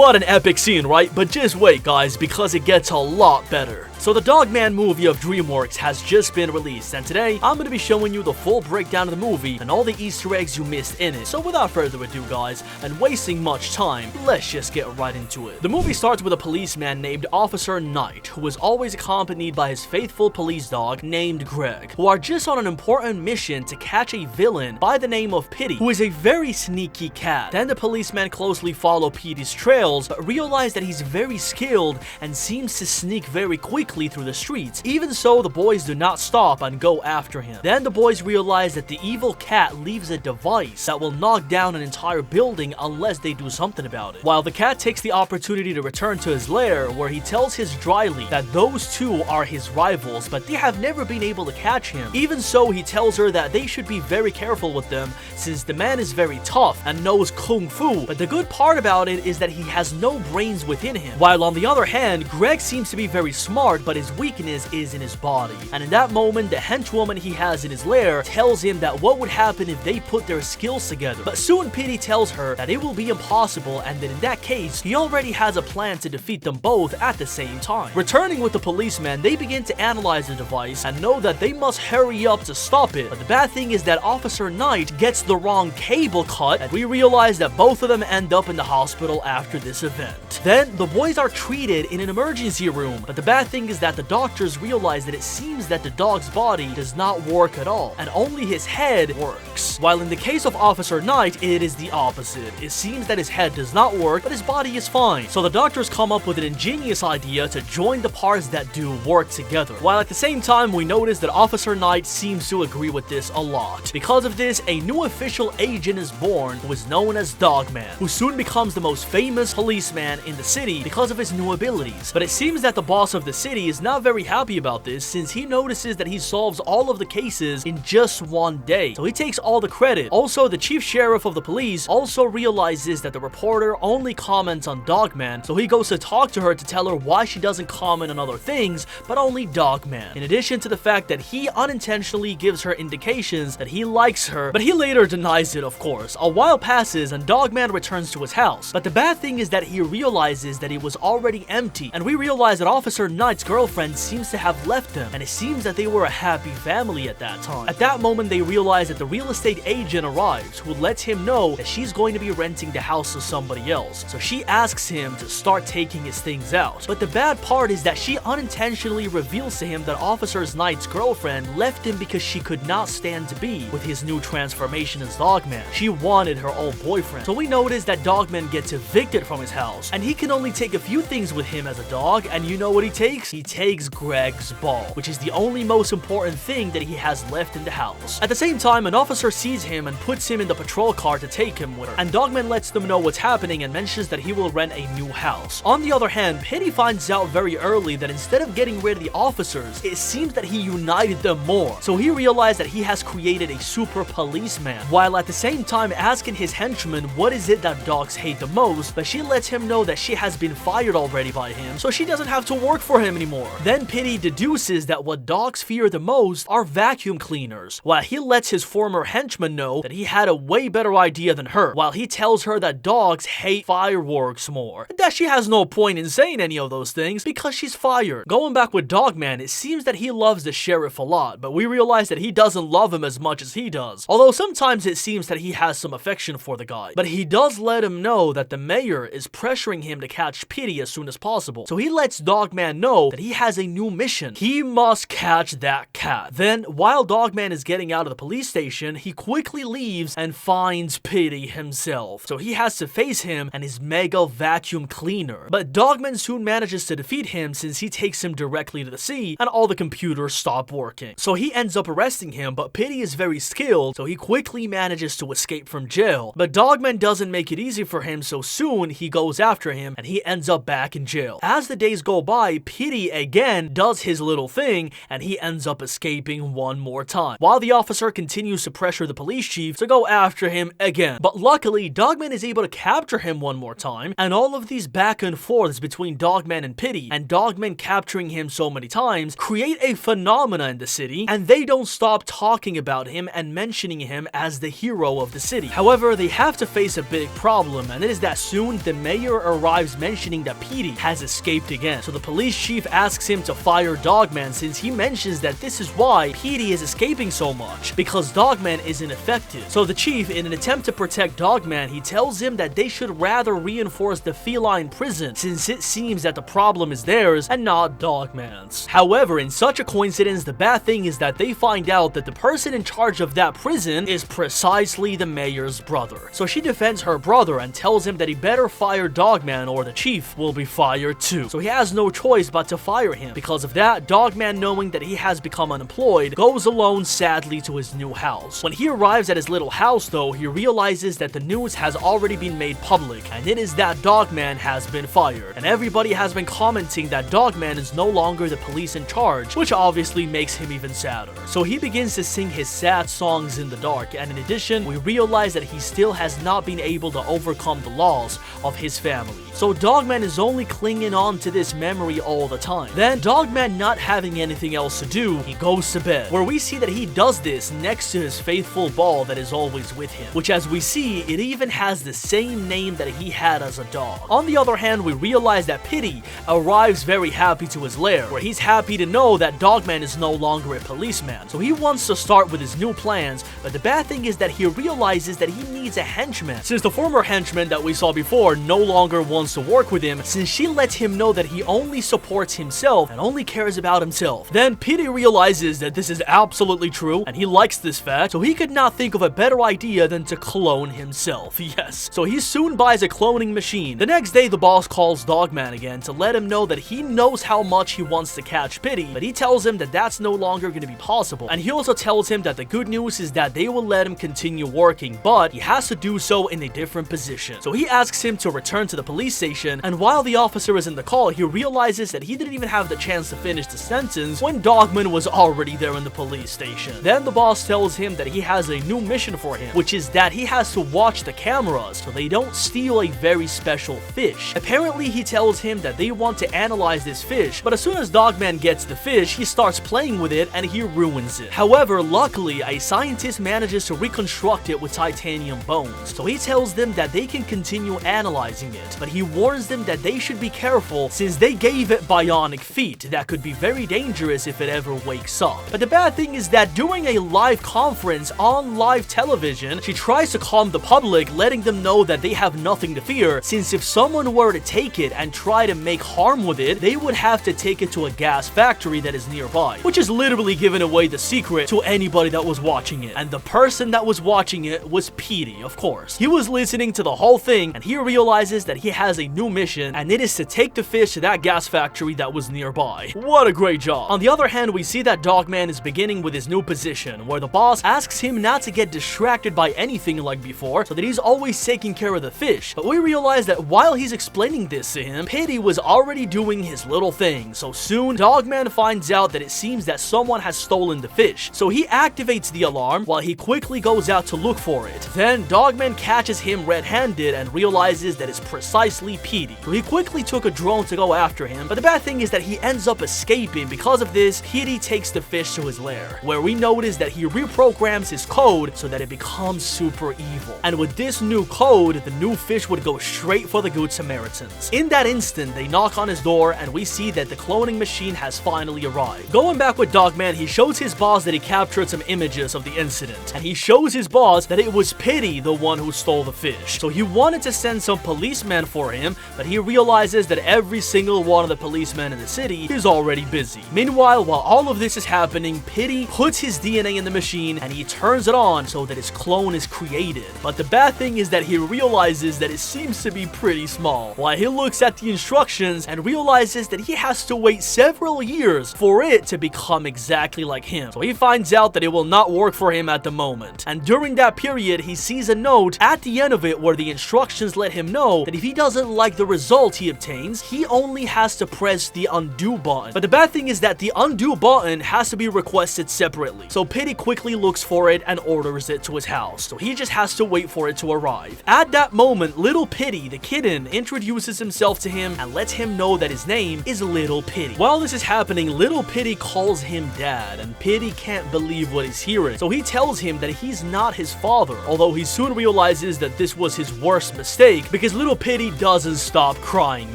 What an epic scene, right? But just wait, guys, because it gets a lot better. So the Dogman movie of Dreamworks has just been released, and today I'm going to be showing you the full breakdown of the movie and all the Easter eggs you missed in it. So without further ado, guys, and wasting much time, let's just get right into it. The movie starts with a policeman named Officer Knight, who is always accompanied by his faithful police dog named Greg, who are just on an important mission to catch a villain by the name of Petey, who is a very sneaky cat. Then the policemen closely follow Petey's trails, but realize that he's very skilled and seems to sneak very quickly through the streets. Even so, the boys do not stop and go after him. Then the boys realize that the evil cat leaves a device that will knock down an entire building unless they do something about it. While the cat takes the opportunity to return to his lair, where he tells his dryly that those two are his rivals, but they have never been able to catch him. Even so, he tells her that they should be very careful with them since the man is very tough and knows kung fu, but the good part about it is that he has no brains within him. While on the other hand, Greg seems to be very smart, but his weakness is in his body. And in that moment, the henchwoman he has in his lair tells him that what would happen if they put their skills together. But soon Petey tells her that it will be impossible, and that in that case, he already has a plan to defeat them both at the same time. Returning with the policeman, they begin to analyze the device and know that they must hurry up to stop it. But the bad thing is that Officer Knight gets the wrong cable cut, and we realize that both of them end up in the hospital after this event. Then the boys are treated in an emergency room, but the bad thing is that the doctors realize that it seems that the dog's body does not work at all, and only his head works. While in the case of Officer Knight, it is the opposite. It seems that his head does not work, but his body is fine. So the doctors come up with an ingenious idea to join the parts that do work together. While at the same time, we notice that Officer Knight seems to agree with this a lot. Because of this, a new official agent is born who is known as Dogman, who soon becomes the most famous policeman in the city because of his new abilities. But it seems that the boss of the city is not very happy about this, since he notices that he solves all of the cases in just one day. So he takes all the credit. Also, the chief sheriff of the police also realizes that the reporter only comments on Dogman, so he goes to talk to her to tell her why she doesn't comment on other things, but only Dogman. In addition to the fact that he unintentionally gives her indications that he likes her, but he later denies it, of course. A while passes and Dogman returns to his house, but the bad thing is that he realizes that it was already empty, and we realize that Officer Knight's girlfriend seems to have left them, and it seems that they were a happy family at that time. At that moment, they realize that the real estate agent arrives, who lets him know that she's going to be renting the house to somebody else. So she asks him to start taking his things out. But the bad part is that she unintentionally reveals to him that Officer Knight's girlfriend left him because she could not stand to be with his new transformation as Dogman. She wanted her old boyfriend. So we notice that Dogman gets evicted from his house, and he can only take a few things with him as a dog, and you know what he takes? He takes Greg's ball, which is the only most important thing that he has left in the house. At the same time, an officer sees him and puts him in the patrol car to take him with her, and Dogman lets them know what's happening and mentions that he will rent a new house. On the other hand, Petey finds out very early that instead of getting rid of the officers, it seems that he united them more. So he realized that he has created a super policeman, while at the same time asking his henchman what is it that dogs hate the most, but she lets him know that she has been fired already by him, so she doesn't have to work for him anymore. Then Petey deduces that what dogs fear the most are vacuum cleaners, while he lets his former henchman know that he had a way better idea than her, while he tells her that dogs hate fireworks more, and that she has no point in saying any of those things because she's fired. Going back with Dogman, it seems that he loves the sheriff a lot, but we realize that he doesn't love him as much as he does, although sometimes it seems that he has some affection for the guy. But he does let him know that the mayor is pressuring him to catch Petey as soon as possible, so he lets Dogman know that he has a new mission. He must catch that cat. Then, while Dogman is getting out of the police station, he quickly leaves and finds Petey himself, so he has to face him and his mega vacuum cleaner. But Dogman soon manages to defeat him since he takes him directly to the sea and all the computers stop working. So he ends up arresting him, but Petey is very skilled, so he quickly manages to escape from jail. But Dogman doesn't make it easy for him, so soon he goes after him and he ends up back in jail. As the days go by, Petey again does his little thing and he ends up escaping one more time. While the officer continues to pressure the the police chief to go after him again. But luckily, Dogman is able to capture him one more time, and all of these back and forths between Dogman and Petey, and Dogman capturing him so many times, create a phenomena in the city, and they don't stop talking about him and mentioning him as the hero of the city. However, they have to face a big problem, and it is that soon the mayor arrives mentioning that Petey has escaped again. So the police chief asks him to fire Dogman, since he mentions that this is why Petey is escaping so much, because Dogman is ineffective. So the chief, in an attempt to protect Dogman, he tells him that they should rather reinforce the feline prison, since it seems that the problem is theirs and not Dogman's. However, in such a coincidence, the bad thing is that they find out that the person in charge of that prison is precisely the mayor's brother. So she defends her brother and tells him that he better fire Dogman or the chief will be fired too. So he has no choice but to fire him. Because of that, Dogman, knowing that he has become unemployed, goes alone sadly to his new house. When he arrives at his little house though, he realizes that the news has already been made public, and it is that Dogman has been fired. And everybody has been commenting that Dogman is no longer the police in charge, which obviously makes him even sadder. So he begins to sing his sad songs in the dark, and in addition, we realize that he still has not been able to overcome the loss of his family. So Dogman is only clinging on to this memory all the time. Then Dogman, not having anything else to do, he goes to bed, where we see that he does this next to his faithful ball that is always with him, which, as we see, it even has the same name that he had as a dog. On the other hand, we realize that Petey arrives very happy to his lair, where he's happy to know that Dogman is no longer a policeman. So he wants to start with his new plans, but the bad thing is that he realizes that he needs a henchman, since the former henchman that we saw before no longer wants to work with him, since she lets him know that he only supports himself and only cares about himself. Then Petey realizes that this is absolutely true, and he likes this fact, so he could not think of a better idea than to clone himself. Yes. So he soon buys a cloning machine. The next day, the boss calls Dogman again to let him know that he knows how much he wants to catch Petey, but he tells him that that's no longer going to be possible. And he also tells him that the good news is that they will let him continue working, but he has to do so in a different position. So he asks him to return to the police station, and while the officer is in the call, he realizes that he didn't even have the chance to finish the sentence when Dogman was already there in the police station. Then the boss tells him that he has a new mission for him, which is that he has to watch the cameras so they don't steal a very special fish. Apparently, he tells him that they want to analyze this fish, but as soon as Dogman gets the fish, he starts playing with it and he ruins it. However, luckily, a scientist manages to reconstruct it with titanium bones, so he tells them that they can continue analyzing it, but he warns them that they should be careful since they gave it bionic feet that could be very dangerous if it ever wakes up. But the bad thing is that during a live conference on live television, she tries to calm the public, letting them know that they have nothing to fear, since if someone were to take it and try to make harm with it, they would have to take it to a gas factory that is nearby, which is literally giving away the secret to anybody that was watching it. And the person that was watching it was Petey, of course. He was listening to the whole thing, and he realizes that he has a new mission, and it is to take the fish to that gas factory that was nearby. What a great job. On the other hand, we see that Dogman is beginning with his new position, where the boss asks him not to get distracted by anything like before, so that he's always taking care of the fish. But we realize that while he's explaining this to him, Petey was already doing his little thing, so soon Dogman finds out that it seems that someone has stolen the fish. So he activates the alarm while he quickly goes out to look for it. Then Dogman catches him red-handed and realizes that it's precisely Petey. So he quickly took a drone to go after him, but the bad thing is that he ends up escaping. Because of this, Petey takes the fish to his lair, where we notice that he reprograms his code so that it becomes super evil. And with this new code, the new fish would go straight for the Good Samaritans. In that instant, they knock on his door, and we see that the cloning machine has finally arrived. Going back with Dogman, he shows his boss that he captured some images of the incident, and he shows his boss that it was Petey the one who stole the fish. So he wanted to send some policemen for him, but he realizes that every single one of the policemen in the city is already busy. Meanwhile, while all of this is happening, Petey puts his DNA in the machine and he turns it on so that his clone is created. But the bad thing is that he realizes that it seems to be pretty small, while he looks at the instructions and realizes that he has to wait several years for it to become exactly like him. So he finds out that it will not work for him at the moment. And during that period, he sees a note at the end of it where the instructions let him know that if he doesn't like the result he obtains, he only has to press the undo button. But the bad thing is that the undo button has to be requested separately. So Petey quickly looks for it it and orders it to his house, so he just has to wait for it to arrive. At that moment, little Petey, the kitten, introduces himself to him and lets him know that his name is Little Petey. While this is happening, little Petey calls him dad, and Petey can't believe what he's hearing, so he tells him that he's not his father, although he soon realizes that this was his worst mistake because little Petey doesn't stop crying.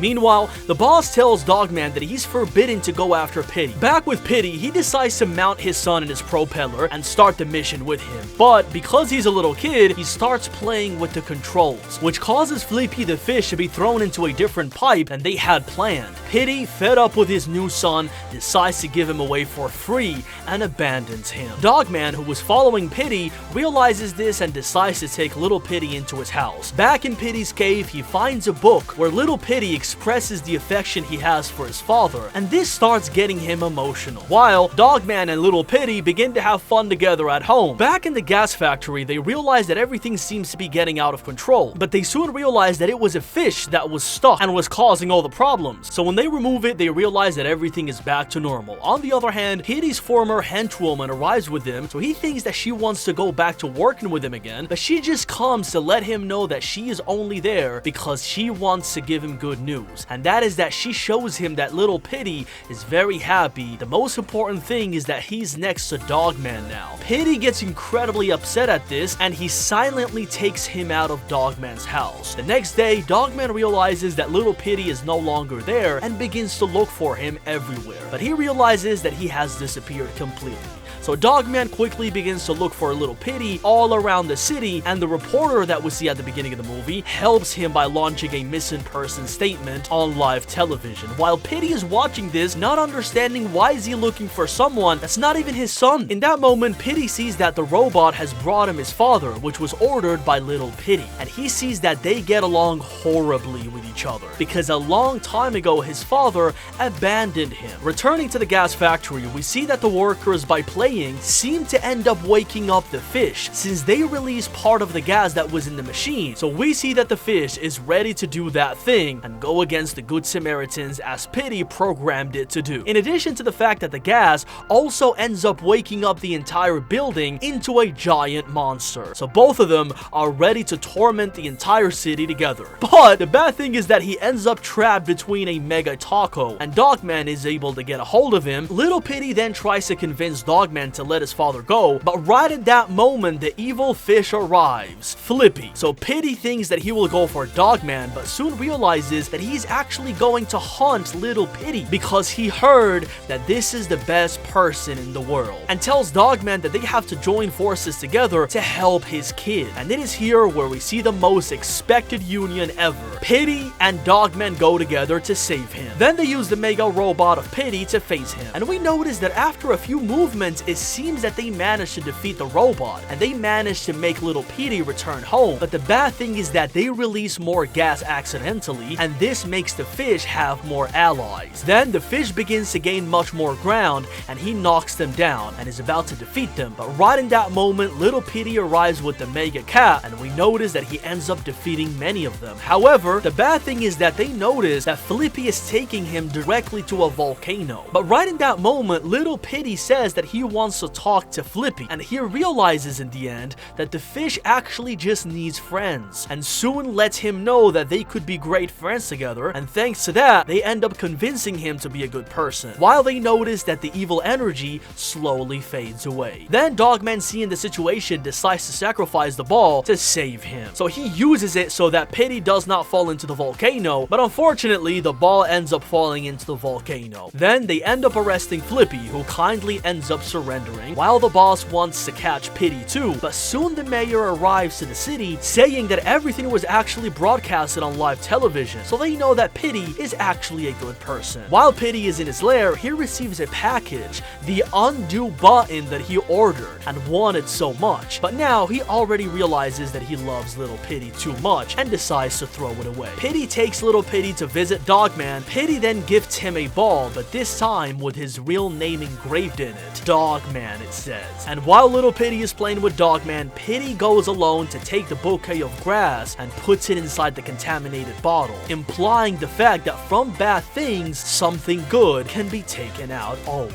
Meanwhile, the boss tells Dogman that he's forbidden to go after Petey. Back with Petey, he decides to mount his son in his propeller and start the mission with him, but because he's a little kid, he starts playing with the controls, which causes Flippy the fish to be thrown into a different pipe than they had planned. Petey, fed up with his new son, decides to give him away for free and abandons him. Dogman, who was following Petey, realizes this and decides to take little Petey into his house. Back in Petey's cave, he finds a book where little Petey expresses the affection he has for his father, and this starts getting him emotional, while Dogman and little Petey begin to have fun together at home. Back in the gas factory, they realize that everything seems to be getting out of control, but they soon realize that it was a fish that was stuck and was causing all the problems. So when they remove it, they realize that everything is back to normal. On the other hand, Petey's former henchwoman arrives with him, so he thinks that she wants to go back to working with him again, but she just comes to let him know that she is only there because she wants to give him good news, and that is that she shows him that little Petey is very happy. The most important thing is that he's next to Dogman now. Petey gets incredibly upset at this, and he silently takes him out of Dogman's house. The next day, Dogman realizes that little Petey is no longer there and begins to look for him everywhere, but he realizes that he has disappeared completely. So Dogman quickly begins to look for little Petey all around the city, and the reporter that we see at the beginning of the movie helps him by launching a missing person statement on live television, while Petey is watching this, not understanding why is he looking for someone that's not even his son. In that moment, Petey sees that the robot has brought him his father, which was ordered by little Petey, and he sees that they get along horribly with each other because a long time ago his father abandoned him. Returning to the gas factory, we see that the workers, by playing, seem to end up waking up the fish since they released part of the gas that was in the machine. So we see that the fish is ready to do that thing and go against the Good Samaritans as Petey programmed it to do. In addition to the fact that the gas also ends up waking up the entire building into a giant monster. So both of them are ready to torment the entire city together. But the bad thing is that he ends up trapped between a mega taco, and Dogman is able to get a hold of him. Little Petey then tries to convince Dogman to let his father go, but right at that moment, the evil fish arrives, Flippy. So Petey thinks that he will go for Dogman, but soon realizes that he's actually going to hunt little Petey because he heard that this is the best person in the world, and tells Dogman that they have to join forces together to help his kid. And it is here where we see the most expected union ever. Petey and Dogman go together to save him. Then they use the mega robot of Petey to face him, and we notice that after a few movements, it seems that they managed to defeat the robot, and they managed to make little Petey return home. But the bad thing is that they release more gas accidentally, and this makes the fish have more allies. Then the fish begins to gain much more ground, and he knocks them down and is about to defeat them. But right in that moment, little Petey arrives with the mega cat, and we notice that he ends up defeating many of them. However, the bad thing is that they notice that Flippy is taking him directly to a volcano. But right in that moment, little Petey says that he wants to talk to Flippy, and he realizes in the end that the fish actually just needs friends, and soon lets him know that they could be great friends together, and thanks to that, they end up convincing him to be a good person, while they notice that the evil energy slowly fades away. Then Dogman, seeing the situation, decides to sacrifice the ball to save him. So he uses it so that Petey does not fall into the volcano, but unfortunately, the ball ends up falling into the volcano. Then they end up arresting Flippy, who kindly ends up surrendering, while the boss wants to catch Petey too, but soon the mayor arrives to the city saying that everything was actually broadcasted on live television, so they know that Petey is actually a good person. While Petey is in his lair, he receives a package, the undo button that he ordered and wanted so much, but now he already realizes that he loves little Petey too much and decides to throw it away. Petey takes little Petey to visit Dogman. Petey then gifts him a ball, but this time with his real name engraved in it, Dogman it says. And while little Petey is playing with Dogman, Petey goes alone to take the bouquet of grass and puts it inside the contaminated bottle, implying the fact that from bad things, something good can be taken out always.